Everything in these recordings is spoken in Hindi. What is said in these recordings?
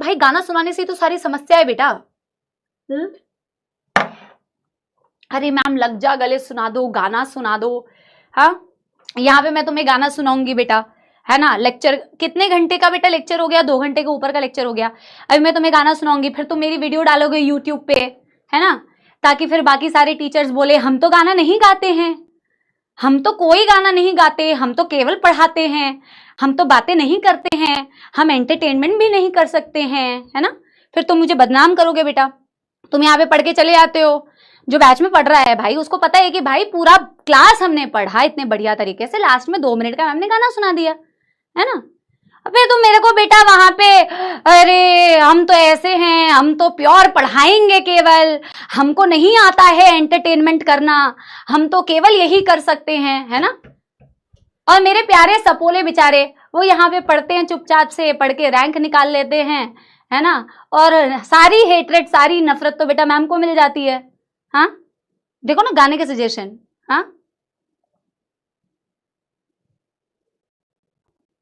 भाई गाना सुनाने से तो सारी समस्या है बेटा। अरे मैम लग जा गले सुना दो, गाना सुना दो। हाँ, यहाँ पे मैं तुम्हें गाना सुनाऊंगी बेटा, है ना। लेक्चर कितने घंटे का बेटा लेक्चर हो गया? 2 घंटे के ऊपर का लेक्चर हो गया। अभी मैं तुम्हें गाना सुनाऊंगी, फिर तुम मेरी वीडियो डालोगे यूट्यूब पे, है ना, ताकि फिर बाकी सारे टीचर्स बोले हम तो गाना नहीं गाते हैं, हम तो कोई गाना नहीं गाते, हम तो केवल पढ़ाते हैं, हम तो बातें नहीं करते हैं, हम एंटरटेनमेंट भी नहीं कर सकते हैं, है ना। फिर तुम मुझे बदनाम करोगे बेटा। तुम यहाँ पे पढ़ के चले जाते हो, जो बैच में पढ़ रहा है भाई उसको पता है कि भाई पूरा क्लास हमने पढ़ा इतने बढ़िया तरीके से, लास्ट में 2 मिनट का मैम ने गाना सुना दिया, है ना। अबे तुम मेरे को बेटा वहां पे, अरे हम तो ऐसे हैं, हम तो प्योर पढ़ाएंगे केवल, हमको नहीं आता है एंटरटेनमेंट करना, हम तो केवल यही कर सकते हैं, है ना। और मेरे प्यारे सपोले बेचारे वो यहाँ पे पढ़ते हैं, चुपचाप से पढ़ के रैंक निकाल लेते हैं, है ना। और सारी हेट्रेड, सारी नफरत तो बेटा मैम को मिल जाती है। हाँ देखो ना गाने के सजेशन। हाँ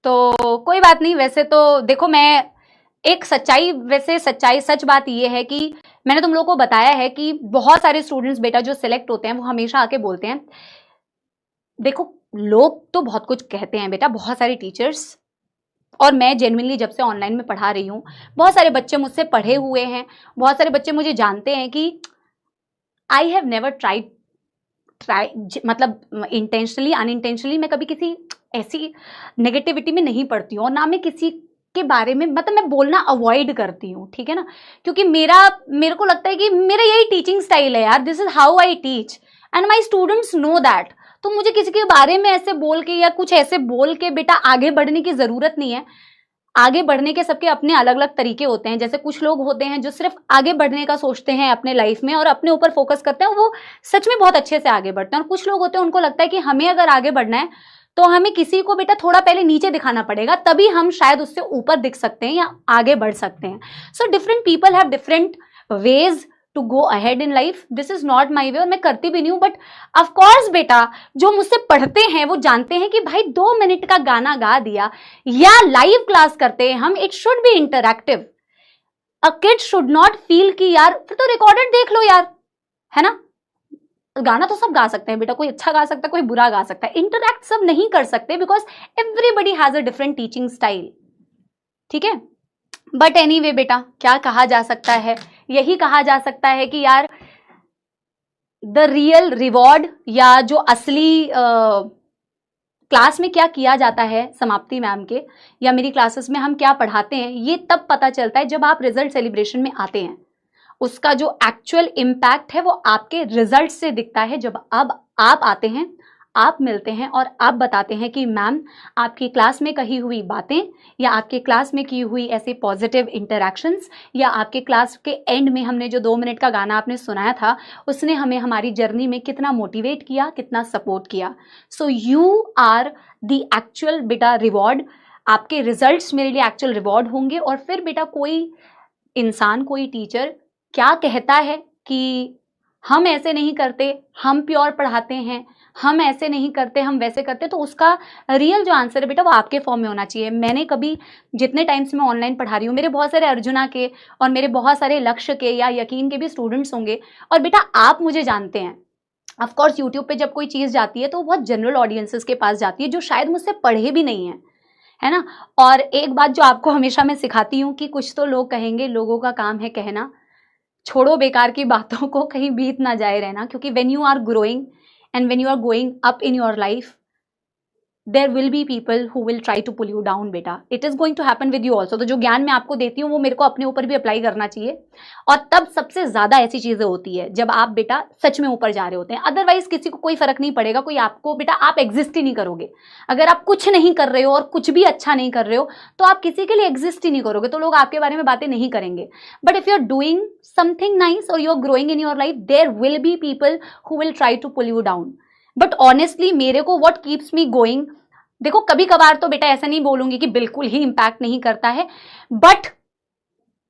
तो कोई बात नहीं। वैसे तो देखो मैं एक सच्चाई, वैसे सच्चाई सच बात ये है कि मैंने तुम लोगों को बताया है कि बहुत सारे स्टूडेंट्स बेटा जो सिलेक्ट होते हैं वो हमेशा आके बोलते हैं, देखो लोग तो बहुत कुछ कहते हैं बेटा, बहुत सारे टीचर्स, और मैं जेन्युइनली जब से ऑनलाइन में पढ़ा रही हूँ, बहुत सारे बच्चे मुझसे पढ़े हुए हैं, बहुत सारे बच्चे मुझे जानते हैं कि आई हैव नेवर ट्राई मतलब इंटेंशनली अनइंटेंशनली मैं कभी किसी ऐसी नेगेटिविटी में नहीं पढ़ती हूँ, और ना मैं किसी के बारे में मतलब मैं बोलना अवॉइड करती हूँ, ठीक है ना। क्योंकि मेरे को लगता है कि मेरा यही टीचिंग स्टाइल है यार, this is how I teach and my students know that. तो मुझे किसी के बारे में ऐसे बोल के या कुछ ऐसे बोल के बेटा आगे बढ़ने की जरूरत नहीं है। आगे बढ़ने के सबके अपने अलग अलग तरीके होते हैं। जैसे कुछ लोग होते हैं जो सिर्फ आगे बढ़ने का सोचते हैं अपने लाइफ में और अपने ऊपर फोकस करते हैं, वो सच में बहुत अच्छे से आगे बढ़ते हैं। और कुछ लोग होते हैं उनको लगता है कि हमें अगर आगे बढ़ना है तो हमें किसी को बेटा थोड़ा पहले नीचे दिखाना पड़ेगा, तभी हम शायद उससे ऊपर दिख सकते हैं या आगे बढ़ सकते हैं। So different people have different ways to go ahead in life. This is not my way, और मैं करती भी नहीं हूं। बट ऑफकोर्स बेटा जो मुझसे पढ़ते हैं वो जानते हैं कि भाई 2 मिनट का गाना गा दिया या लाइव क्लास करते हैं हम, it should be interactive. A kid should not feel कि यार फिर तो रिकॉर्डेड देख लो यार, है ना। गाना तो सब गा सकते हैं बेटा, कोई अच्छा गा सकता है, कोई बुरा गा सकता है, इंटरैक्ट सब नहीं कर सकते because everybody has a different teaching style, ठीक है। बट एनीवे बेटा क्या कहा जा सकता है, यही कहा जा सकता है कि यार द रियल रिवॉर्ड या जो असली क्लास में क्या किया जाता है समाप्ति मैम के या मेरी क्लासेस में हम क्या पढ़ाते हैं, ये तब पता चलता है जब आप रिजल्ट सेलिब्रेशन में आते हैं। उसका जो एक्चुअल इम्पैक्ट है वो आपके रिजल्ट से दिखता है जब अब आप आते हैं, आप मिलते हैं और आप बताते हैं कि मैम आपकी क्लास में कही हुई बातें या आपके क्लास में की हुई ऐसे पॉजिटिव इंटरैक्शंस या आपके क्लास के एंड में हमने जो 2 मिनट का गाना आपने सुनाया था उसने हमें हमारी जर्नी में कितना मोटिवेट किया, कितना सपोर्ट किया। So you are the actual बेटा रिवॉर्ड। आपके रिजल्ट्स मेरे लिए एक्चुअल रिवॉर्ड होंगे। और फिर बेटा कोई इंसान, कोई टीचर क्या कहता है कि हम ऐसे नहीं करते, हम प्योर पढ़ाते हैं, हम ऐसे नहीं करते, हम वैसे करते, तो उसका रियल जो आंसर है बेटा वो आपके फॉर्म में होना चाहिए। मैंने कभी जितने टाइम से मैं ऑनलाइन पढ़ा रही हूँ, मेरे बहुत सारे अर्जुना के और मेरे बहुत सारे लक्ष्य के या यकीन के भी स्टूडेंट्स होंगे, और बेटा आप मुझे जानते हैं। ऑफकोर्स यूट्यूब पे जब कोई चीज़ जाती है तो वो बहुत जनरल ऑडियंसेस के पास जाती है जो शायद मुझसे पढ़े भी नहीं है, है ना। और एक बात जो आपको हमेशा मैं सिखाती हूँ कि कुछ तो लोग कहेंगे, लोगों का काम है कहना, छोड़ो बेकार की बातों को, कहीं बीत ना जाए रहना। क्योंकि when you are growing and when you are going up in your life there will be people who will try to pull you down बेटा, it is going to happen with you also। तो जो ज्ञान मैं आपको देती हूँ वो मेरे को अपने ऊपर भी अप्लाई करना चाहिए। और तब सबसे ज्यादा ऐसी चीजें होती है जब आप बेटा सच में ऊपर जा रहे होते हैं। अदरवाइज किसी को कोई फर्क नहीं पड़ेगा, कोई आपको बेटा, आप एग्जिस्ट ही नहीं करोगे। अगर आप कुछ नहीं कर रहे हो और कुछ भी अच्छा नहीं कर रहे हो तो आप किसी के लिए एग्जिस्ट ही नहीं करोगे, तो लोग आपके बारे में बातें नहीं करेंगे। But if you are doing something nice और you are growing in your life, there will be people who will try to pull you down. But honestly मेरे को व्हाट कीप्स मी गोइंग, देखो कभी कभार तो बेटा ऐसा नहीं बोलूंगी कि बिल्कुल ही इंपैक्ट नहीं करता है, बट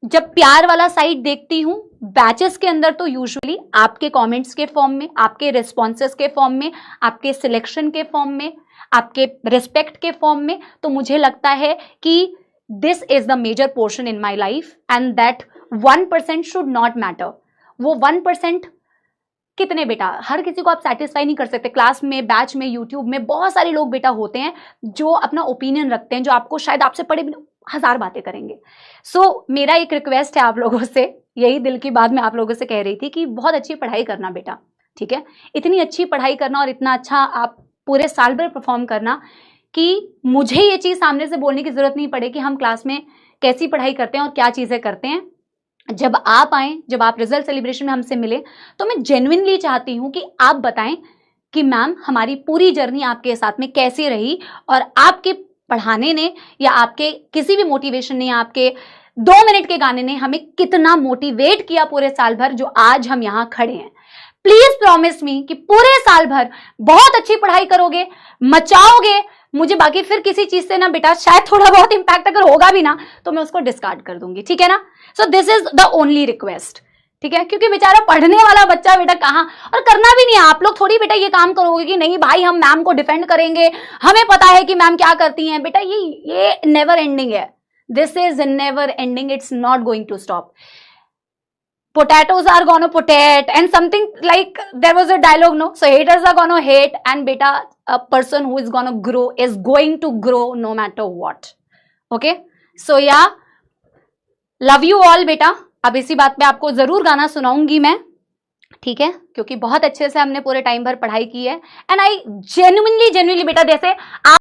जब प्यार वाला साइड देखती हूं बैचेस के अंदर तो यूजुअली आपके कमेंट्स के फॉर्म में, आपके रिस्पॉन्सेस के फॉर्म में, आपके सिलेक्शन के फॉर्म में, आपके रिस्पेक्ट के फॉर्म में, तो मुझे लगता है कि this is the major portion in my life and that 1% should not matter. वो 1% कितने बेटा, हर किसी को आप सेटिस्फाई नहीं कर सकते। क्लास में, बैच में, यूट्यूब में बहुत सारे लोग बेटा होते हैं जो अपना ओपिनियन रखते हैं, जो आपको शायद आपसे पढ़े भी हजार बातें करेंगे। सो मेरा एक रिक्वेस्ट है आप लोगों से, यही दिल की बात मैं आप लोगों से कह रही थी कि बहुत अच्छी पढ़ाई करना बेटा, ठीक है। इतनी अच्छी पढ़ाई करना और इतना अच्छा आप पूरे साल भर परफॉर्म करना कि मुझे ये चीज सामने से बोलने की जरूरत नहीं पड़े कि हम क्लास में कैसी पढ़ाई करते हैं और क्या चीजें करते हैं। जब आप आए, जब आप रिजल्ट सेलिब्रेशन में हमसे मिले, तो मैं जेन्युइनली चाहती हूं कि आप बताएं कि मैम हमारी पूरी जर्नी आपके साथ में कैसी रही और आपके पढ़ाने ने या आपके किसी भी मोटिवेशन ने, आपके 2 मिनट के गाने ने हमें कितना मोटिवेट किया पूरे साल भर, जो आज हम यहाँ खड़े हैं। प्लीज प्रॉमिस मी कि पूरे साल भर बहुत अच्छी पढ़ाई करोगे, मचाओगे मुझे। बाकी फिर किसी चीज से ना बेटा शायद थोड़ा बहुत इंपैक्ट अगर होगा भी ना तो मैं उसको डिस्कार्ड कर दूंगी, ठीक है ना। So this is the only request, ठीक है। क्योंकि बेचारा पढ़ने वाला बच्चा बेटा कहाँ, और करना भी नहीं है। आप लोग थोड़ी बेटा ये काम करोगे कि नहीं भाई हम मैम को डिफेंड करेंगे, हमें पता है कि मैम क्या करती हैं। बेटा ये नेवर एंडिंग है, this is never ending, it's not going to stop. Potatoes are gonna potato and something like there was a dialogue, no? So haters are gonna hate and beta a person who is gonna grow is going to grow no matter what. Okay? So yeah, love you all बेटा। अब इसी बात पे आपको जरूर गाना सुनाऊंगी मैं, ठीक है, क्योंकि बहुत अच्छे से हमने पूरे टाइम भर पढ़ाई की है एंड आई जेन्युइनली बेटा जैसे आप